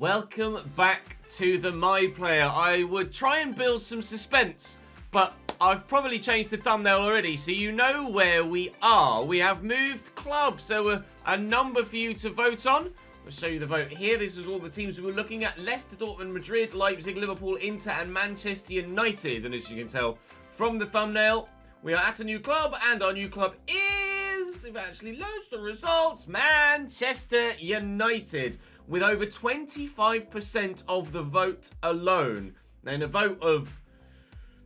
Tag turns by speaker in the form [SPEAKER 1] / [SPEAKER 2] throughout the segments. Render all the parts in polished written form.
[SPEAKER 1] Welcome back to the My Player. I would try and build some suspense, but I've probably changed the thumbnail already, so you know where we are. We have moved clubs. There were a number for you to vote on. I'll show you the vote here. This is all the teams we were looking at. Leicester, Dortmund, Madrid, Leipzig, Liverpool, Inter, and Manchester United. And as you can tell from the thumbnail, we are at a new club, and our new club is, if it actually loads the results, Manchester United, with over 25% of the vote alone. Now, in a vote of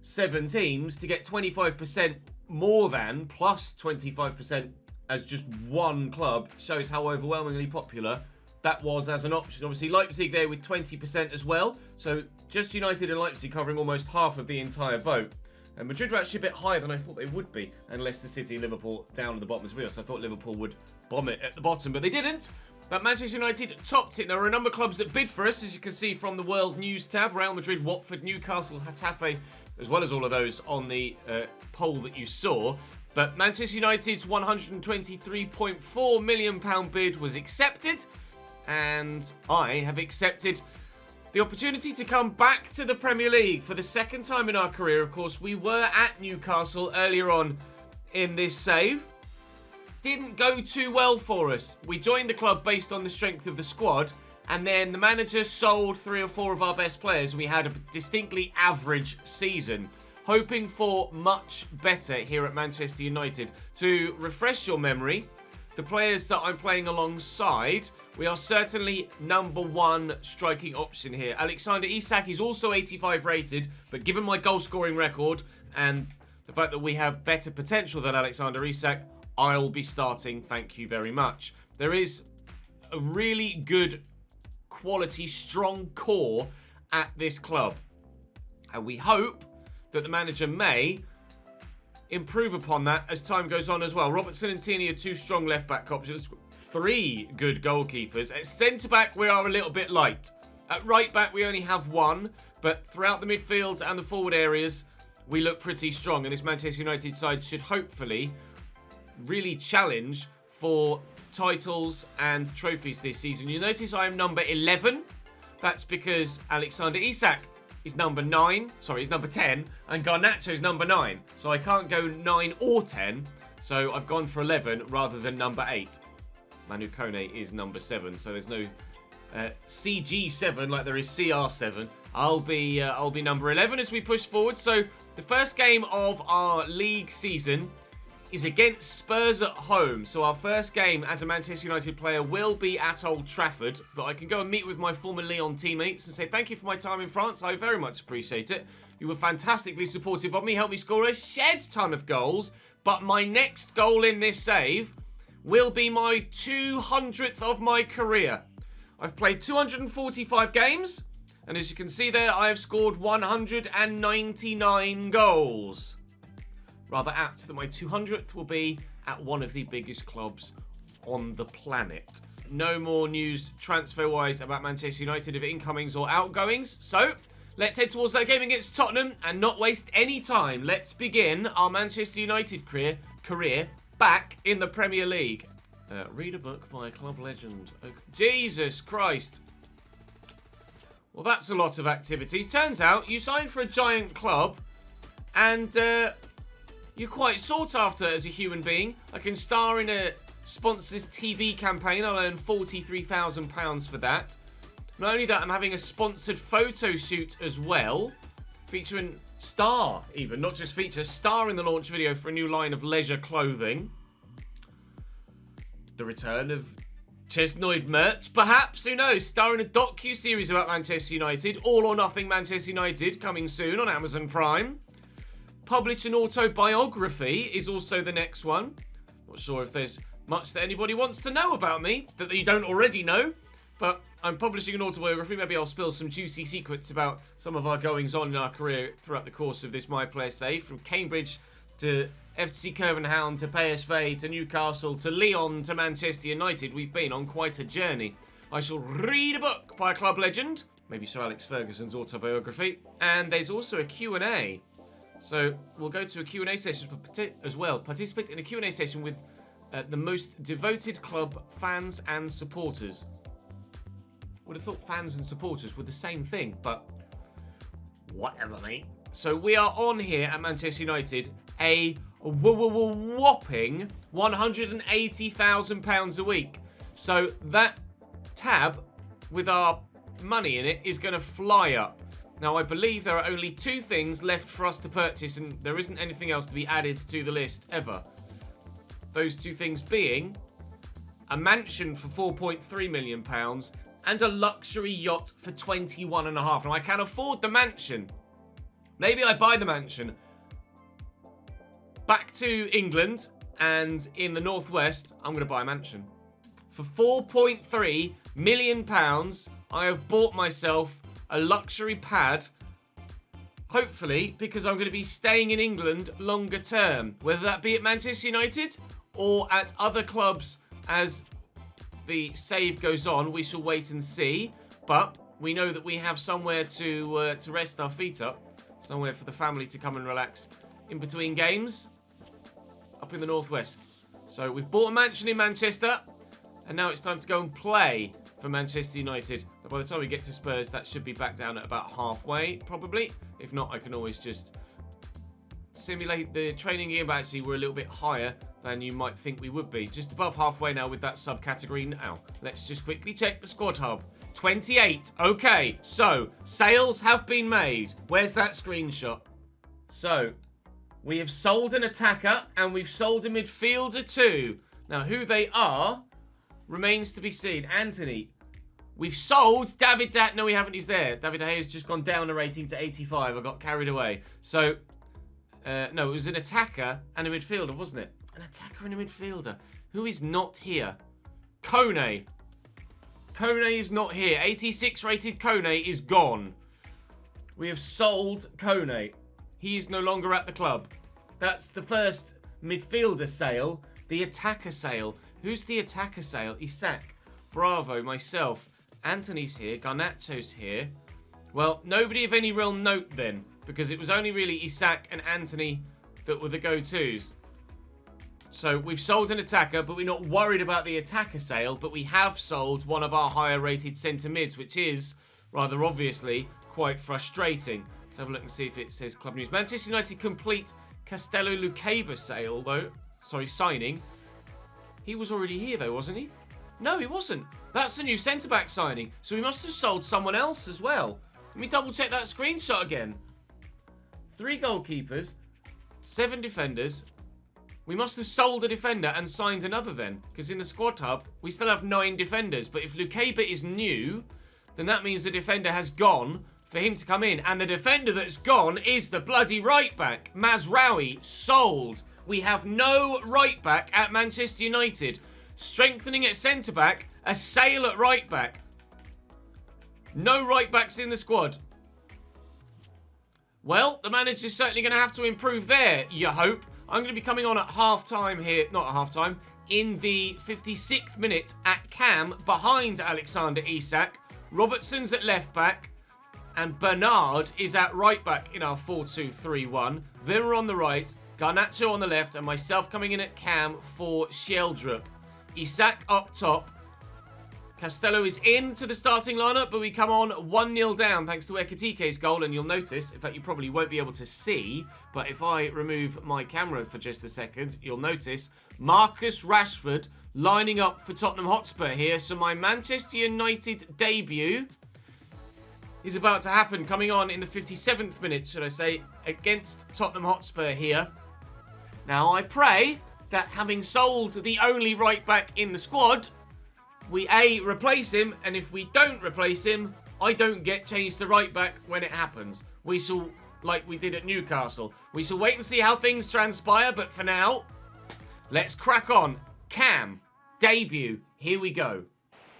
[SPEAKER 1] 7 teams, to get 25% more than, plus 25% as just one club, shows how overwhelmingly popular that was as an option. Obviously, Leipzig there with 20% as well. So, just United and Leipzig covering almost half of the entire vote. And Madrid were actually a bit higher than I thought they would be. And Leicester City and Liverpool down at the bottom as well. So I thought Liverpool would bomb it at the bottom, but they didn't. But Manchester United topped it. There were a number of clubs that bid for us, as you can see from the World News tab. Real Madrid, Watford, Newcastle, Getafe, as well as all of those on the poll that you saw. But Manchester United's £123.4 million bid was accepted. And I have accepted the opportunity to come back to the Premier League for the second time in our career. Of course, we were at Newcastle earlier on in this save. Didn't go too well for us. We joined the club based on the strength of the squad, and then the manager sold 3 or 4 of our best players. We had a distinctly average season. Hoping for much better here at Manchester United. To refresh your memory, the players that I'm playing alongside, we are certainly #1 striking option here. Alexander Isak is also 85 rated, but given my goal scoring record and the fact that we have better potential than Alexander Isak, I'll be starting, thank you very much. There is a really good quality, strong core at this club. And we hope that the manager may improve upon that as time goes on as well. Robertson and Tierney are 2 strong left-back options. 3 good goalkeepers. At centre-back, we are a little bit light. At right-back, we only have 1. But throughout the midfield and the forward areas, we look pretty strong. And this Manchester United side should hopefully really challenge for titles and trophies this season. You notice I am number 11. That's because Alexander Isak is number 9. Sorry, he's number 10. And Garnacho is number 9. So I can't go 9 or 10. So I've gone for 11 rather than number 8. Manu Kone is number 7. So there's no CG7 like there is CR7. I'll be number 11 as we push forward. So the first game of our league season is against Spurs at home. So our first game as a Manchester United player will be at Old Trafford. But I can go and meet with my former Lyon teammates and say thank you for my time in France. I very much appreciate it. You were fantastically supportive of me, helped me score a shed ton of goals. But my next goal in this save will be my 200th of my career. I've played 245 games. And as you can see there, I have scored 199 goals. Rather apt that my 200th will be at one of the biggest clubs on the planet. No more news transfer-wise about Manchester United of incomings or outgoings. So, let's head towards that game against Tottenham and not waste any time. Let's begin our Manchester United career back in the Premier League. Read a book by a club legend. Okay. Jesus Christ. Well, that's a lot of activities. Turns out you signed for a giant club and you're quite sought after as a human being. I can star in a sponsor's TV campaign. I'll earn £43,000 for that. Not only that, I'm having a sponsored photo shoot as well. Featuring star even, not just feature, star in the launch video for a new line of leisure clothing. The return of Chesnoid merch, perhaps, who knows? Star in a docu-series about Manchester United. All or Nothing Manchester United, coming soon on Amazon Prime. Publish an autobiography is also the next one. Not sure if there's much that anybody wants to know about me that you don't already know. But I'm publishing an autobiography. Maybe I'll spill some juicy secrets about some of our goings on in our career throughout the course of this My Player save. From Cambridge to FC Copenhagen to PSV to Newcastle to Lyon to Manchester United. We've been on quite a journey. I shall read a book by a club legend. Maybe Sir Alex Ferguson's autobiography. And there's also a Q&A. So we'll go to a Q&A session as well. Participate in a Q&A session with the most devoted club fans and supporters. Would have thought fans and supporters were the same thing, but whatever, mate. So we are on here at Manchester United a whopping £180,000 a week. So that tab with our money in it is going to fly up. Now, I believe there are only 2 things left for us to purchase, and there isn't anything else to be added to the list ever. Those 2 things being a mansion for £4.3 million and a luxury yacht for 21.5. Now, I can afford the mansion. Maybe I buy the mansion back to England, and in the northwest, I'm going to buy a mansion. For £4.3 million, I have bought myself a luxury pad, hopefully, because I'm going to be staying in England longer term, whether that be at Manchester United or at other clubs as the save goes on. We shall wait and see, but we know that we have somewhere to rest our feet up, somewhere for the family to come and relax in between games up in the northwest. So we've bought a mansion in Manchester, and now it's time to go and play for Manchester United. By the time we get to Spurs, that should be back down at about halfway, probably. If not, I can always just simulate the training gear, but actually we're a little bit higher than you might think we would be. Just above halfway now with that subcategory now. Let's just quickly check the squad hub. 28. Okay, so sales have been made. Where's that screenshot? So we have sold an attacker and we've sold a midfielder too. Now, who they are remains to be seen. Anthony. We've sold David No, we haven't. He's there. David De Gea's just gone down a rating to 85. I got carried away. So, no, it was an attacker and a midfielder, wasn't it? An attacker and a midfielder. Who is not here? Kone. Kone is not here. 86 rated Kone is gone. We have sold Kone. He is no longer at the club. That's the first midfielder sale. The attacker sale. Who's the attacker sale? Isak, Bravo, myself. Anthony's here. Garnacho's here. Well, nobody of any real note then, because it was only really Isak and Anthony that were the go-tos. So we've sold an attacker, but we're not worried about the attacker sale, but we have sold one of our higher rated centre mids, which is, rather obviously, quite frustrating. Let's have a look and see if it says club news. Manchester United complete Castello Lucaba sale, though. Sorry, signing. He was already here, though, wasn't he? No, he wasn't. That's the new centre-back signing. So we must have sold someone else as well. Let me double-check that screenshot again. 3 goalkeepers, 7 defenders. We must have sold a defender and signed another then. Because in the squad hub, we still have 9 defenders. But if Lucaba is new, then that means the defender has gone for him to come in. And the defender that's gone is the bloody right-back. Mazraoui, sold. We have no right-back at Manchester United. Strengthening at centre-back, a sale at right-back. No right-backs in the squad. Well, the manager's certainly going to have to improve there, you hope. I'm going to be coming on at half-time here, not at half-time, in the 56th minute at Cam, behind Alexander Isak. Robertson's at left-back, and Bernard is at right-back in our 4-2-3-1. Vimmer on the right, Garnacho on the left, and myself coming in at Cam for Sheldrup. Isak up top. Castello is into the starting lineup, but we come on 1-0 down thanks to Ekatike's goal. And you'll notice, in fact, you probably won't be able to see, but if I remove my camera for just a second, you'll notice Marcus Rashford lining up for Tottenham Hotspur here. So my Manchester United debut is about to happen, coming on in the 57th minute, should I say, against Tottenham Hotspur here. Now, I pray that having sold the only right back in the squad, we A, replace him, and if we don't replace him, I don't get changed to right back when it happens. We shall, like we did at Newcastle, we shall wait and see how things transpire, but for now, let's crack on. Cam, debut, here we go.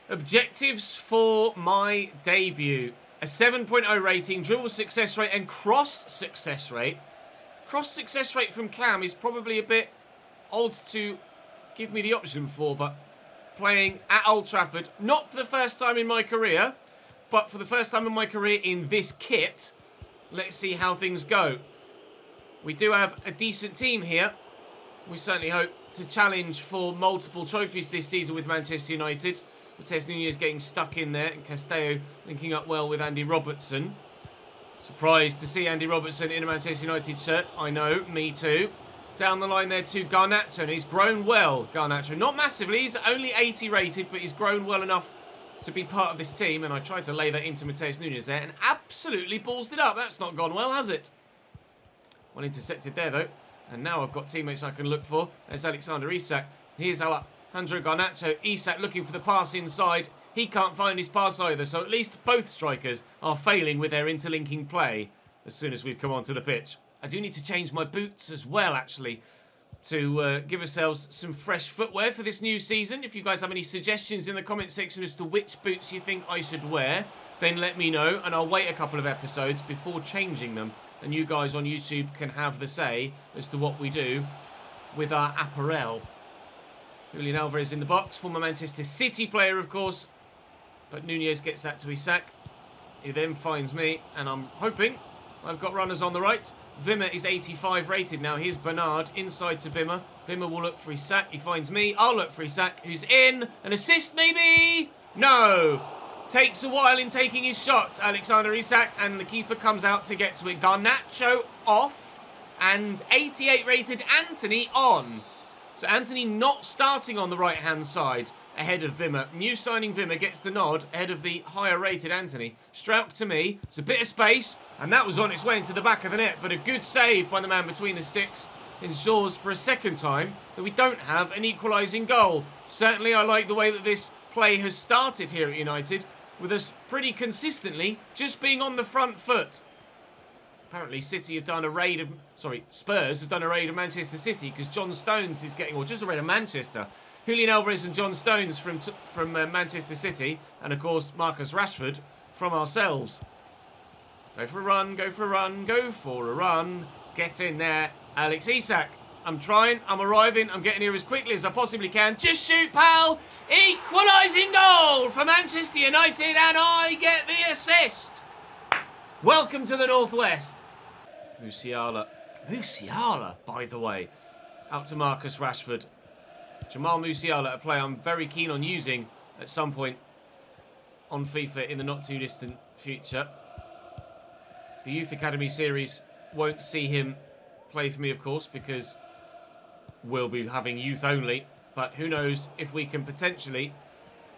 [SPEAKER 1] Objectives for my debut. A 7.0 rating, dribble success rate, and cross success rate. Cross success rate from Cam is probably a bit odd to give me the option for, but playing at Old Trafford, not for the first time in my career, but for the first time in my career in this kit. Let's see how things go. We do have a decent team here. We certainly hope to challenge for multiple trophies this season with Manchester United. Matheus Nunes getting stuck in there, and Castello linking up well with Andy Robertson. Surprised to see Andy Robertson in a Manchester United shirt. I know, me too. Down the line there to Garnacho, and he's grown well, Garnacho. Not massively, he's only 80 rated, but he's grown well enough to be part of this team, and I tried to lay that into Matheus Nunes there, and absolutely ballsed it up. That's not gone well, has it? Well intercepted there, though. And now I've got teammates I can look for. There's Alexander Isak. Here's Alejandro Garnacho. Isak looking for the pass inside. He can't find his pass either, so at least both strikers are failing with their interlinking play as soon as we've come onto the pitch. I do need to change my boots as well, actually, to give ourselves some fresh footwear for this new season. If you guys have any suggestions in the comment section as to which boots you think I should wear, then let me know, and I'll wait a couple of episodes before changing them. And you guys on YouTube can have the say as to what we do with our apparel. Julian Alvarez in the box, former Manchester City player, of course. But Nunez gets that to Isak. He then finds me, and I'm hoping I've got runners on the right. Wimmer is 85 rated now. Here's Bernard inside to Wimmer. Wimmer will look for Isak. He finds me. I'll look for Isak, who's in. An assist, maybe? No. Takes a while in taking his shot, Alexander Isak, and the keeper comes out to get to it. Garnacho off, and 88 rated Anthony on. So Anthony not starting on the right-hand side ahead of Wimmer. New signing Wimmer gets the nod ahead of the higher rated Anthony. Struijk to me. It's a bit of space, and that was on its way into the back of the net, but a good save by the man between the sticks ensures for a second time that we don't have an equalising goal. Certainly I like the way that this play has started here at United, with us pretty consistently just being on the front foot. Apparently Spurs have done a raid of Manchester City, because John Stones is getting, or just a raid of Manchester. Julian Alvarez and John Stones from Manchester City, and of course Marcus Rashford from ourselves. Go for a run, go for a run, go for a run. Get in there, Alex Isak. I'm trying, I'm arriving, I'm getting here as quickly as I possibly can. Just shoot, pal! Equalising goal for Manchester United, and I get the assist. Welcome to the Northwest. Musiala, by the way. Out to Marcus Rashford. Jamal Musiala, a player I'm very keen on using at some point on FIFA in the not too distant future. The Youth Academy series won't see him play for me, of course, because we'll be having youth only. But who knows if we can potentially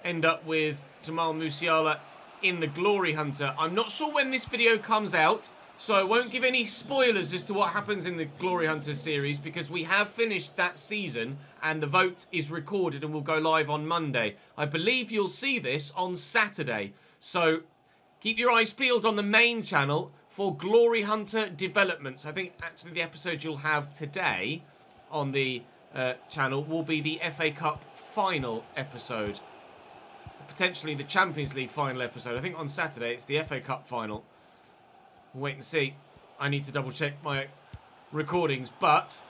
[SPEAKER 1] end up with Jamal Musiala in the Glory Hunter. I'm not sure when this video comes out, so I won't give any spoilers as to what happens in the Glory Hunter series, because we have finished that season and the vote is recorded and will go live on Monday. I believe you'll see this on Saturday. So keep your eyes peeled on the main channel for Glory Hunter developments. I think actually the episode you'll have today on the channel will be the FA Cup final episode. Potentially the Champions League final episode. I think on Saturday it's the FA Cup final. We'll wait and see. I need to double check my recordings, but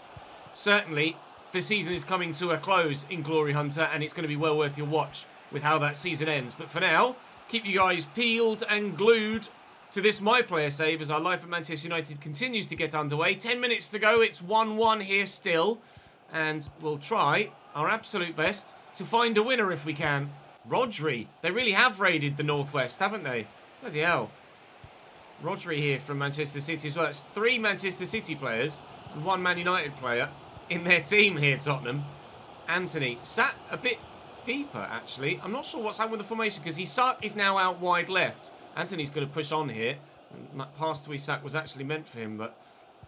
[SPEAKER 1] certainly the season is coming to a close in Glory Hunter, and it's going to be well worth your watch with how that season ends. But for now, keep you guys peeled and glued to this My Player save as our life at Manchester United continues to get underway. 10 minutes to go. It's 1-1 here still, and we'll try our absolute best to find a winner if we can. Rodri. They really have raided the Northwest, haven't they? Bloody hell. Rodri here from Manchester City as well. It's 3 Manchester City players and 1 Man United player in their team here, Tottenham. Anthony sat a bit deeper, actually. I'm not sure what's happened with the formation, because Isak is now out wide left. Anthony's going to push on here. That pass to Isak was actually meant for him, but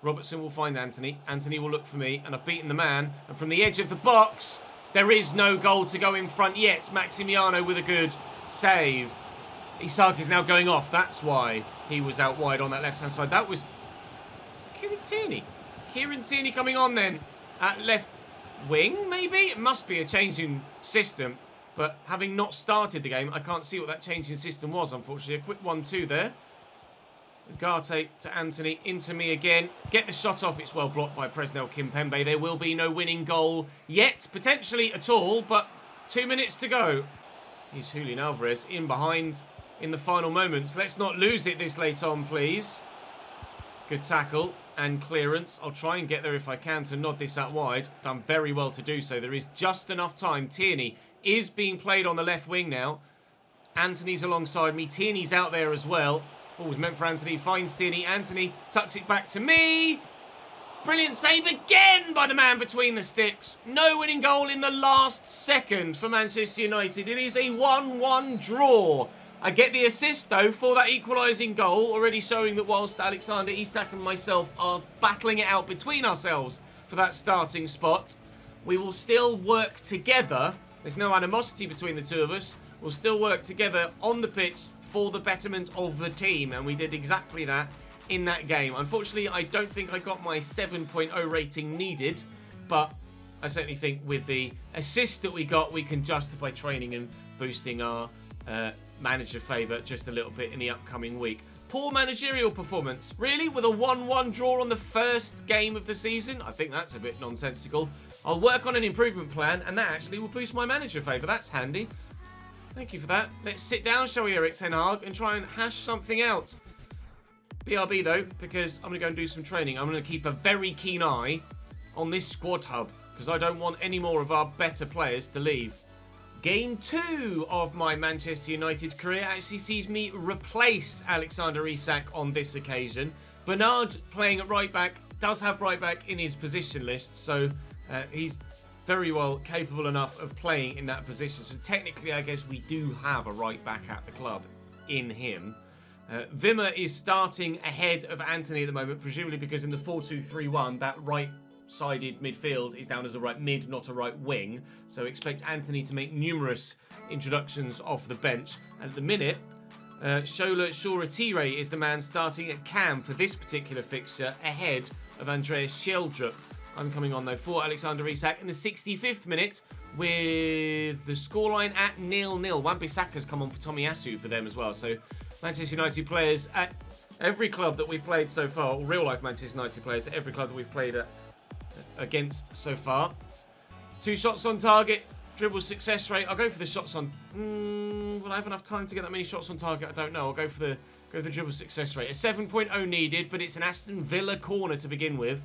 [SPEAKER 1] Robertson will find Anthony. Anthony will look for me, and I've beaten the man. And from the edge of the box, there is no goal to go in front yet. Maximiano with a good save. Isak is now going off. That's why he was out wide on that left-hand side. That was Kieran Tierney. Kieran Tierney coming on then at left wing, maybe? It must be a change in system. But having not started the game, I can't see what that change in system was, unfortunately. A quick 1-2 there. Ugarte to Anthony, into me again. Get the shot off. It's well blocked by Presnel Kimpembe. There will be no winning goal yet, potentially at all, but 2 minutes to go. Here's Julian Alvarez in behind in the final moments. Let's not lose it this late on, please. Good tackle and clearance. I'll try and get there if I can to nod this out wide. Done very well to do so. There is just enough time. Tierney is being played on the left wing now. Anthony's alongside me. Tierney's out there as well. Ball was meant for Anthony. Finds Tierney. Anthony tucks it back to me. Brilliant save again by the man between the sticks. No winning goal in the last second for Manchester United. It is a 1-1 draw. I get the assist, though, for that equalising goal, already showing that whilst Alexander Isak and myself are battling it out between ourselves for that starting spot, we will still work together. There's no animosity between the two of us. We'll still work together on the pitch for the betterment of the team, and we did exactly that in that game. Unfortunately, I don't think I got my 7.0 rating needed, but I certainly think with the assist that we got, we can justify training and boosting our manager favour just a little bit in the upcoming week. Poor managerial performance. Really? With a 1-1 draw on the first game of the season? I think that's a bit nonsensical. I'll work on an improvement plan, and that actually will boost my manager favour. That's handy. Thank you for that. Let's sit down, shall we, Erik ten Hag, and try and hash something out. BRB, though, because I'm going to go and do some training. I'm going to keep a very keen eye on this squad hub, because I don't want any more of our better players to leave. Game 2 of my Manchester United career actually sees me replace Alexander Isak on this occasion. Bernard, playing at right back, does have right back in his position list, so he's very well capable enough of playing in that position. So technically, I guess we do have a right back at the club in him. Wimmer is starting ahead of Anthony at the moment, presumably because in the 4-2-3-1, that right-sided midfield is down as a right mid, not a right wing. So expect Anthony to make numerous introductions off the bench. And at the minute, Shola Shoretire is the man starting at cam for this particular fixture, ahead of Andreas Schjelderup. I'm coming on, though, for Alexander Isak in the 65th minute with the scoreline at 0-0. Wan-Bissaka's come on for Tomiyasu for them as well. So Manchester United players at every club that we've played so far, or real-life Manchester United players at every club that we've played against so far. 2 shots on target, dribble success rate. I'll go for the shots on... will I have enough time to get that many shots on target? I don't know. I'll go for the dribble success rate. A 7.0 needed, but it's an Aston Villa corner to begin with.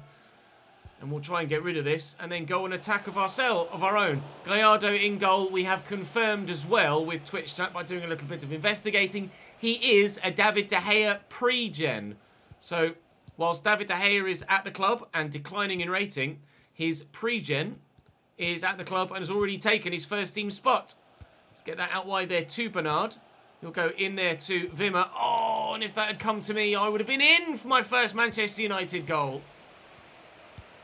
[SPEAKER 1] And we'll try and get rid of this and then go on attack of our own. Gallardo in goal, we have confirmed as well with Twitch chat by doing a little bit of investigating. He is a David De Gea pre-gen. So, whilst David De Gea is at the club and declining in rating, his pre-gen is at the club and has already taken his first team spot. Let's get that out wide there to Bernard. He'll go in there to Wimmer. Oh, and if that had come to me, I would have been in for my first Manchester United goal.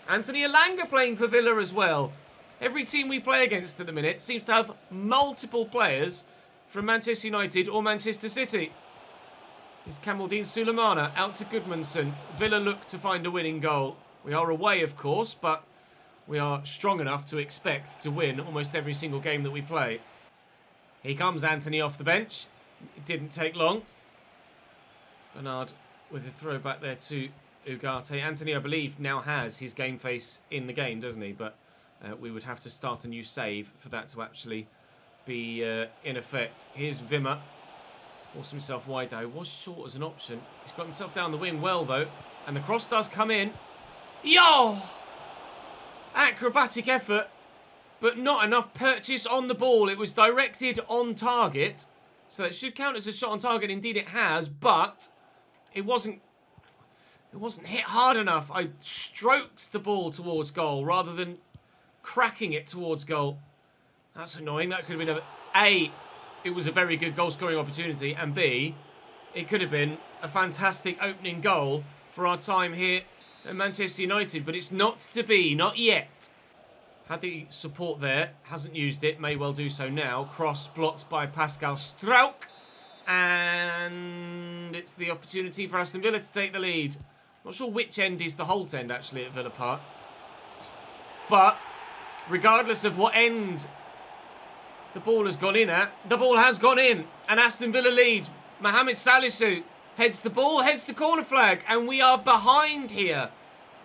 [SPEAKER 1] Anthony Elanga playing for Villa as well. Every team we play against at the minute seems to have multiple players from Manchester United or Manchester City. It's Kamaldeen Sulemana out to Goodmanson. Villa look to find a winning goal. We are away, of course, but we are strong enough to expect to win almost every single game that we play. Here comes Anthony off the bench. It didn't take long. Bernard with a throw back there to Ugarte. Anthony, I believe, now has his game face in the game, doesn't he? But we would have to start a new save for that to actually be in effect. Here's Wimmer. Forced himself wide, though. Was short as an option. He's got himself down the wing well, though. And the cross does come in. Yo! Acrobatic effort, but not enough purchase on the ball. It was directed on target. So it should count as a shot on target. Indeed, it has, but it wasn't hit hard enough. I stroked the ball towards goal rather than cracking it towards goal. That's annoying. That could have been A, it was a very good goal-scoring opportunity, and B, it could have been a fantastic opening goal for our time here at Manchester United, but it's not to be, not yet. Had the support there, hasn't used it, may well do so now. Cross blocked by Pascal Struijk, and it's the opportunity for Aston Villa to take the lead. Not sure which end is the Holt end, actually, at Villa Park. But regardless of what end the ball has gone in at, the ball has gone in. And Aston Villa lead. Mohamed Salisu heads the ball, heads the corner flag, and we are behind here.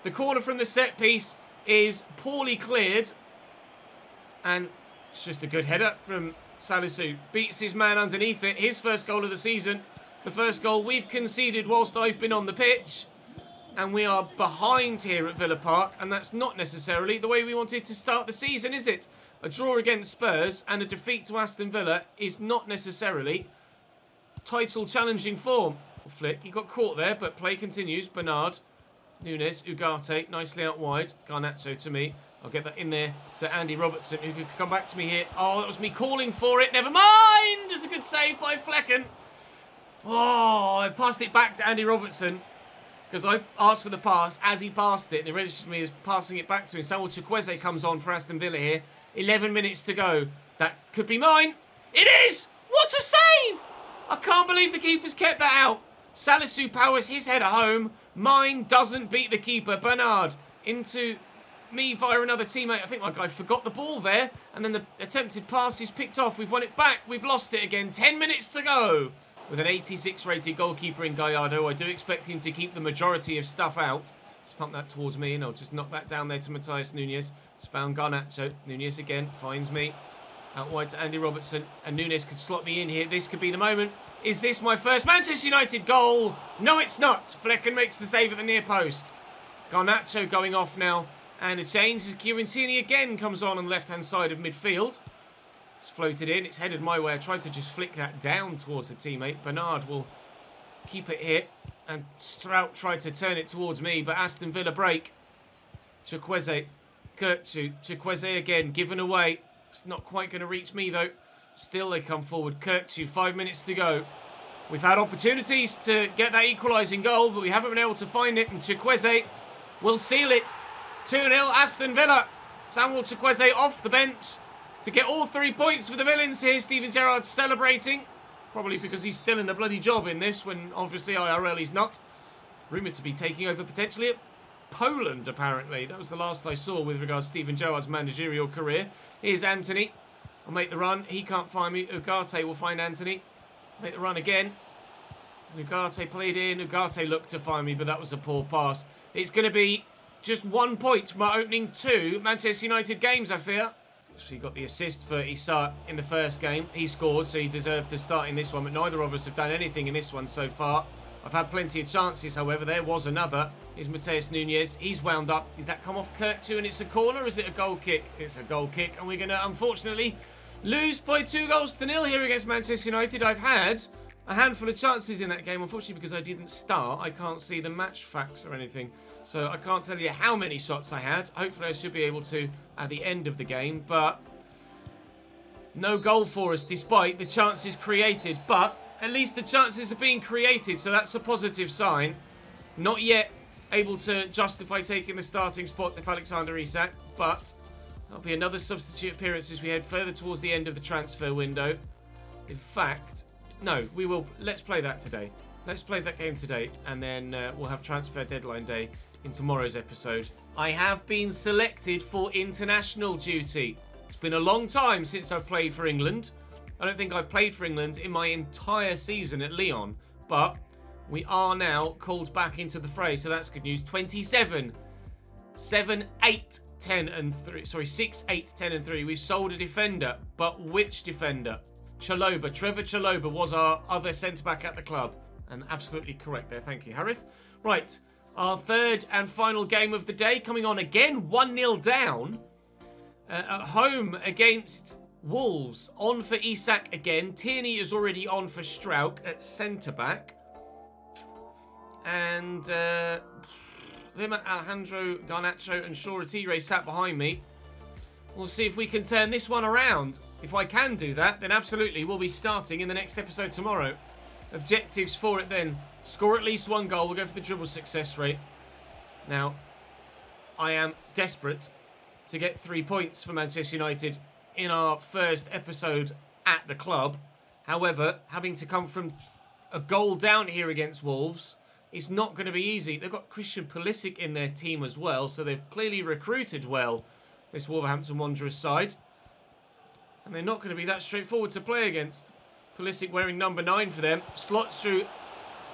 [SPEAKER 1] The corner from the set piece is poorly cleared. And it's just a good header from Salisu. Beats his man underneath it. His first goal of the season. The first goal we've conceded whilst I've been on the pitch. And we are behind here at Villa Park. And that's not necessarily the way we wanted to start the season, is it? A draw against Spurs and a defeat to Aston Villa is not necessarily title challenging form. Flick, he got caught there, but play continues. Bernard, Nunes, Ugarte, nicely out wide. Garnacho to me. I'll get that in there to Andy Robertson, who could come back to me here. Oh, that was me calling for it. Never mind. It's a good save by Flecken. Oh, I passed it back to Andy Robertson because I asked for the pass as he passed it, and he registered me as passing it back to him. Samuel Chukwueze comes on for Aston Villa here. 11 minutes to go. That could be mine. It is! What a save! I can't believe the keeper's kept that out. Salisu powers his header home. Mine doesn't beat the keeper. Bernard into me via another teammate. I think my guy forgot the ball there. And then the attempted pass is picked off. We've won it back. We've lost it again. 10 minutes to go. With an 86 rated goalkeeper in Gallardo, I do expect him to keep the majority of stuff out. Let's pump that towards me and I'll just knock that down there to Matheus Nunes. It's found Garnacho. Nunes again finds me. Out wide to Andy Robertson. And Nunes could slot me in here. This could be the moment. Is this my first Manchester United goal? No, it's not. Flecken makes the save at the near post. Garnacho going off now. And a change as Kieran Tierney again comes on the left-hand side of midfield. It's floated in. It's headed my way. I tried to just flick that down towards the teammate. Bernard will keep it here. And Strout tried to turn it towards me. But Aston Villa break. Chukwueze. Kurtzu. Chukwueze again. Given away. It's not quite going to reach me though. Still they come forward. Kurtzu. 5 minutes to go. We've had opportunities to get that equalising goal. But we haven't been able to find it. And Chukwueze will seal it. 2-0 Aston Villa. Samuel Chukwueze off the bench to get all 3 points for the Villains here. Steven Gerrard's celebrating. Probably because he's still in a bloody job in this when obviously IRL he's not. Rumoured to be taking over potentially at Poland apparently. That was the last I saw with regards to Steven Gerrard's managerial career. Here's Anthony. I'll make the run. He can't find me. Ugarte will find Anthony. Make the run again. Ugarte played in. Ugarte looked to find me but that was a poor pass. It's going to be just 1 point from our opening 2 Manchester United games, I fear. He got the assist for Issa in the first game. He scored, so he deserved to start in this one. But neither of us have done anything in this one so far. I've had plenty of chances, however. There was another. Here's Matheus Nunes. He's wound up. Is that come off Kurtzu and it's a corner? Or is it a goal kick? It's a goal kick. And we're going to, unfortunately, lose by 2-0 here against Manchester United. I've had a handful of chances in that game. Unfortunately, because I didn't start, I can't see the match facts or anything. So I can't tell you how many shots I had. Hopefully I should be able to at the end of the game. But no goal for us despite the chances created. But at least the chances are being created. So that's a positive sign. Not yet able to justify taking the starting spot if Alexander Isak. But that'll be another substitute appearance as we head further towards the end of the transfer window. In fact, no, we will. Let's play that today. Let's play that game today. And then we'll have transfer deadline day in tomorrow's episode. I have been selected for international duty. It's been a long time since I've played for England. I don't think I've played for England in my entire season at Lyon, but we are now called back into the fray, so that's good news. 27, 7, 8, 10 and 3. Sorry, 6, 8, 10 and 3. We've sold a defender, but which defender? Chalobah. Trevor Chalobah was our other centre-back at the club. And absolutely correct there. Thank you, Harith. Right. Our third and final game of the day coming on again, 1-0 down at home against Wolves. On for Isak again. Tierney is already on for Strauch at centre-back. And Alejandro Garnacho and Shoretire sat behind me. We'll see if we can turn this one around. If I can do that, then absolutely we'll be starting in the next episode tomorrow. Objectives for it then. Score at least 1 goal. We'll go for the dribble success rate. Now, I am desperate to get 3 points for Manchester United in our first episode at the club. However, having to come from a goal down here against Wolves is not going to be easy. They've got Christian Pulisic in their team as well, so they've clearly recruited well, this Wolverhampton Wanderers side. And they're not going to be that straightforward to play against. Pulisic wearing number 9 for them. Slots through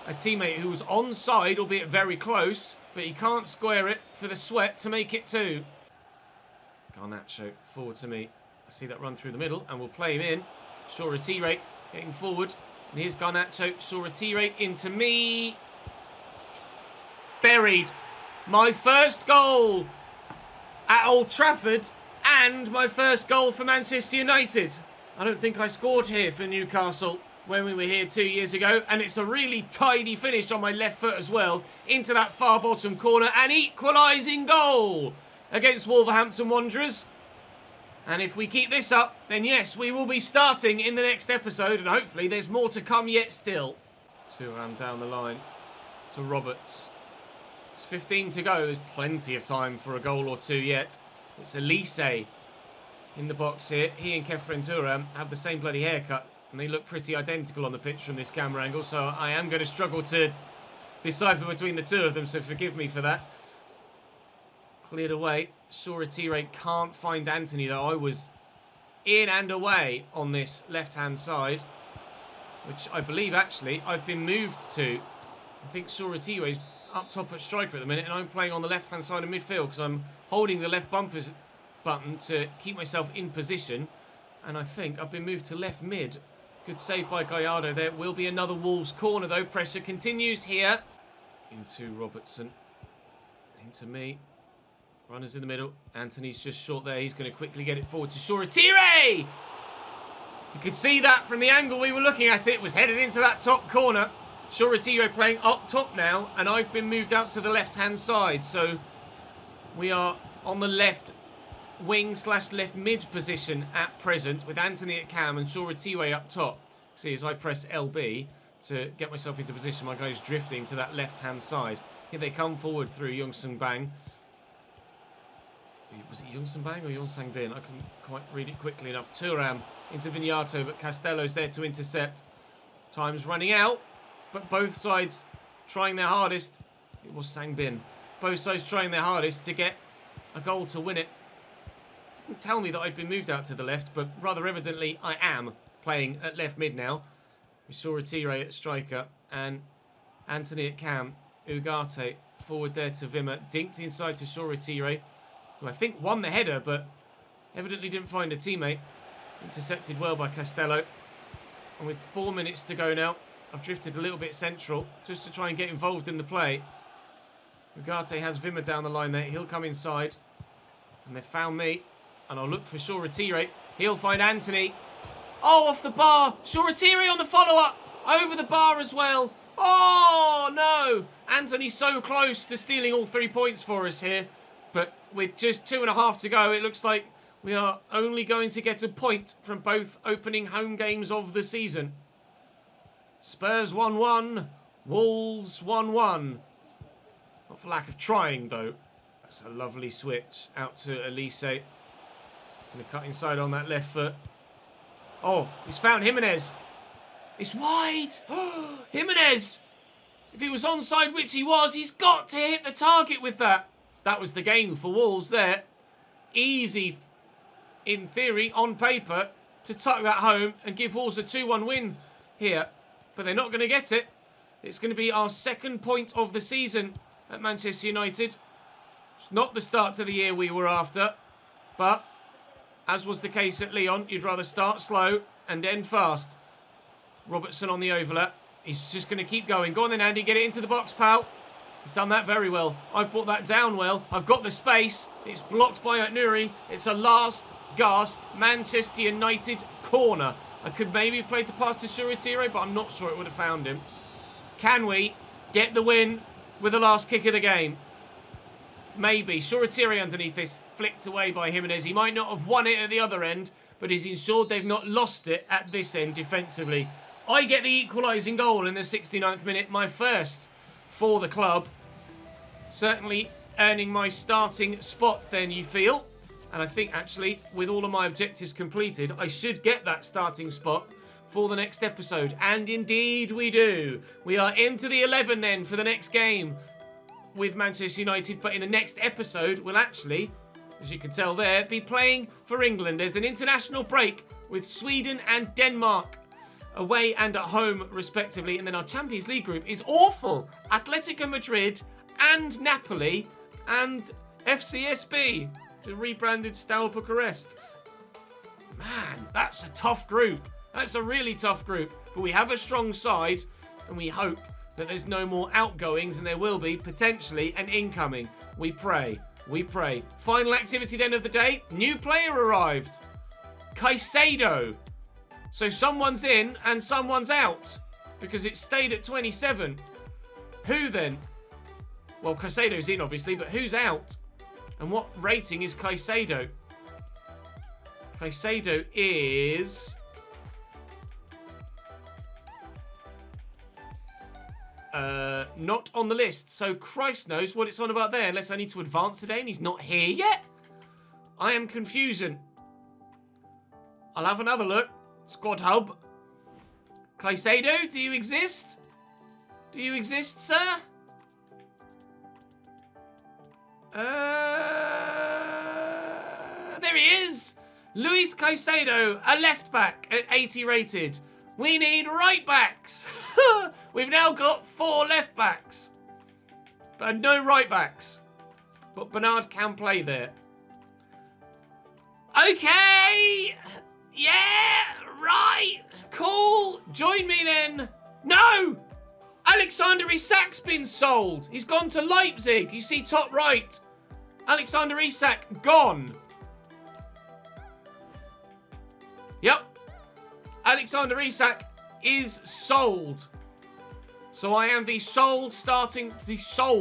[SPEAKER 1] a teammate who was onside, albeit very close, but he can't square it for the sweat to make it 2. Garnacho forward to me. I see that run through the middle, and we'll play him in. Shoretire getting forward. And here's Garnacho. Shoretire into me. Buried. My first goal at Old Trafford, And my first goal for Manchester United. I don't think I scored here for Newcastle when we were here 2 years ago. And it's a really tidy finish on my left foot as well. Into that far bottom corner. An equalising goal against Wolverhampton Wanderers. And if we keep this up, then yes, we will be starting in the next episode. And hopefully there's more to come yet still. Thuram down the line to Roberts. It's 15 to go. There's plenty of time for a goal or two yet. It's Elise in the box here. He and Kefren Thuram have the same bloody haircut. And they look pretty identical on the pitch from this camera angle. So I am going to struggle to decipher between the two of them. So forgive me for that. Cleared away. Shoretire can't find Anthony though. I was in and away on this left-hand side. Which I believe actually I've been moved to. I think Shoretire is up top at striker at the minute. And I'm playing on the left-hand side of midfield. Because I'm holding the left bumper button to keep myself in position. And I think I've been moved to left mid. Good save by Gallardo. There will be another Wolves corner though. Pressure continues here. Into Robertson. Into me. Runners in the middle. Anthony's just short there. He's going to quickly get it forward to Shoretire. You could see that from the angle we were looking at. It was headed into that top corner. Shoretire playing up top now. And I've been moved out to the left-hand side. So we are on the left wing / left mid position at present. With Anthony at cam and Shoretire up top. See, as I press LB to get myself into position, my guy's drifting to that left-hand side. Here they come forward through Youngsung Bang. Was it Youngsung Bang or Yongsang Bin? I couldn't quite read it quickly enough. Thuram into Vignato, but Castello's there to intercept. Time's running out, but both sides trying their hardest. It was Sangbin. Both sides trying their hardest to get a goal to win it. Didn't tell me that I'd been moved out to the left, but rather evidently I am playing at left mid now. We saw Retire at striker and Anthony at cam. Ugarte forward there to Wimmer. Dinked inside to Shoretire, who I think won the header, but evidently didn't find a teammate. Intercepted well by Castello. And with 4 minutes to go now, I've drifted a little bit central just to try and get involved in the play. Ugarte has Wimmer down the line there. He'll come inside. And they've found me. And I'll look for Shoretire. He'll find Anthony. Oh, off the bar. Shoretire on the follow-up. Over the bar as well. Oh, no. Anthony's so close to stealing all 3 points for us here. But with just 2.5 to go, it looks like we are only going to get a point from both opening home games of the season. Spurs 1-1. Wolves 1-1. Not for lack of trying, though. That's a lovely switch out to Elise. He's going to cut inside on that left foot. Oh, he's found Jimenez. It's wide. Jimenez. If he was onside, which he was, he's got to hit the target with that. That was the game for Wolves there. Easy, in theory, on paper, to tuck that home and give Wolves a 2-1 win here. But they're not going to get it. It's going to be our second point of the season at Manchester United. It's not the start to the year we were after. But, as was the case at Lyon, you'd rather start slow and end fast. Robertson on the overlap. He's just going to keep going. Go on then, Andy. Get it into the box, pal. He's done that very well. I've brought that down well. I've got the space. It's blocked by Nuri. It's a last gasp Manchester United corner. I could maybe have played the pass to Shoretire, but I'm not sure it would have found him. Can we get the win with the last kick of the game? Maybe. Shoretire underneath this. Flicked away by Jimenez. He might not have won it at the other end, but he's ensured they've not lost it at this end defensively. I get the equalising goal in the 69th minute. My first for the club. Certainly earning my starting spot then, you feel. And I think actually with all of my objectives completed, I should get that starting spot for the next episode. And indeed we do. We are into the 11 then for the next game with Manchester United. But in the next episode, we'll actually, as you can tell there, be playing for England. There's an international break with Sweden and Denmark away and at home respectively. And then our Champions League group is awful. Atletico Madrid and Napoli and FCSB, the rebranded Steaua Bucharest. Man, that's a tough group. That's a really tough group. But we have a strong side and we hope that there's no more outgoings and there will be potentially an incoming. We pray. We pray. Final activity then of the day. New player arrived. Caicedo. So someone's in and someone's out. Because it stayed at 27. Who then? Well, Caicedo's in, obviously, but who's out? And what rating is Caicedo? Caicedo is... not on the list. So Christ knows what it's on about there, unless I need to advance today and he's not here yet. I am confusing. I'll have another look. Squad hub. Caicedo, do you exist? Do you exist, sir? There he is. Luis Caicedo, a left back at 80 rated. We need right backs. We've now got 4 left backs. But no right backs. But Bernard can play there. Okay. Yeah, right. Cool. Join me then. No. Alexander Isak's been sold. He's gone to Leipzig. You see top right. Alexander Isak gone. Yep. Alexander Isak is sold. So I am the sole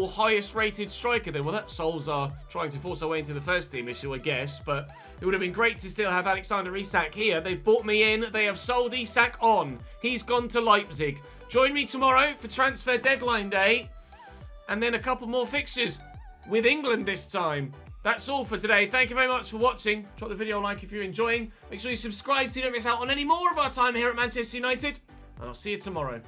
[SPEAKER 1] highest rated striker then. Well, that souls are trying to force our way into the first team issue, I guess. But it would have been great to still have Alexander Isak here. They've bought me in. They have sold Isak on. He's gone to Leipzig. Join me tomorrow for transfer deadline day. And then a couple more fixtures with England this time. That's all for today. Thank you very much for watching. Drop the video a like if you're enjoying. Make sure you subscribe so you don't miss out on any more of our time here at Manchester United. And I'll see you tomorrow.